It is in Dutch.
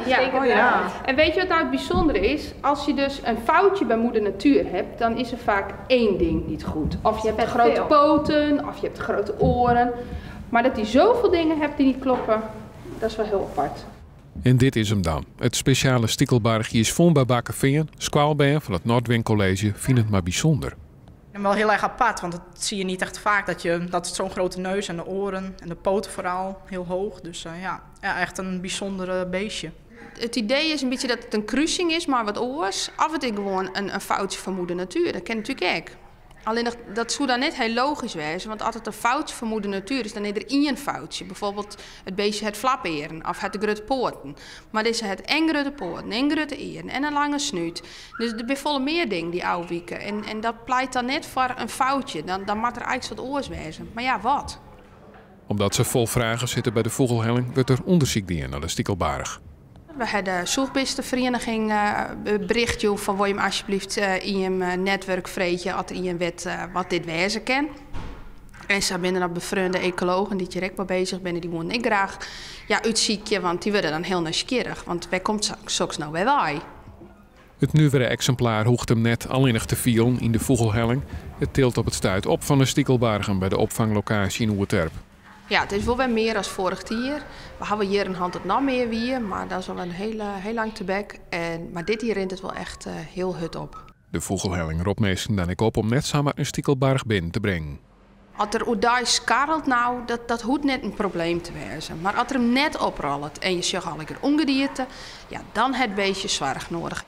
Ja. En weet je wat nou het bijzondere is? Als je dus een foutje bij moeder natuur hebt, dan is er vaak één ding niet goed. Of je hebt grote poten, of je hebt grote oren. Maar dat hij zoveel dingen hebt die niet kloppen, dat is wel heel apart. En dit is hem dan. Het speciale stikkelbargje is vond bij Bakkerveen. Squalband van het Noordwind College vindt het maar bijzonder. En wel heel erg apart, want dat zie je niet echt vaak. Dat het zo'n grote neus en de oren en de poten vooral heel hoog. Dus ja, echt een bijzonder beestje. Het idee is een beetje dat het een kruising is, maar wat oors. Af en toe gewoon een foutje van moeder natuur. Dat ken je natuurlijk ook. Alleen dat zou dan net heel logisch wezen, want als het een foutje van moeder natuur is, dan is er één foutje. Bijvoorbeeld het beestje het flaperen of het de grote poorten. Maar dit is het en grote poorten, en grote eeren en een lange snuit. Dus er zijn meer dingen die afwijken. En dat pleit dan net voor een foutje. Dan moet er eigenlijk wat oors wezen. Maar ja, wat? Omdat ze vol vragen zitten bij de vogelhelling, wordt er onderzoek gedaan naar de stikkelbarg. We hadden de zoekbeestenvereniging berichtje van wil je hem alsjeblieft in je netwerk vreetje als er in je wet wat dit wezen kan. En ze zijn dan bevriende ecologen die direct mee bezig zijn, die moeten ik graag uitzieken, want die worden dan heel nieuwsgierig, want wij komt straks nou bij wij. Het nieuwere exemplaar hoegt hem net alleenig te vielen in de vogelhelling. Het tilt op het stuit op van de stikkelbargen bij de opvanglocatie in Oerterp. Ja, het is wel weer meer dan vorig jaar. We hebben hier een hand het nog meer weer, maar dat is al een heel lang te bek. Maar dit hier rint het wel echt heel hut op. De vogelhelling roept meestal dan ik op om net samen een stikkelbarg binnen te brengen. Als er oudai skarrelt nou, dat hoeft net een probleem te wezen. Maar als er hem net oprollt en je zegt al een keer ongedierte, ja, dan het beestje zorg nodig.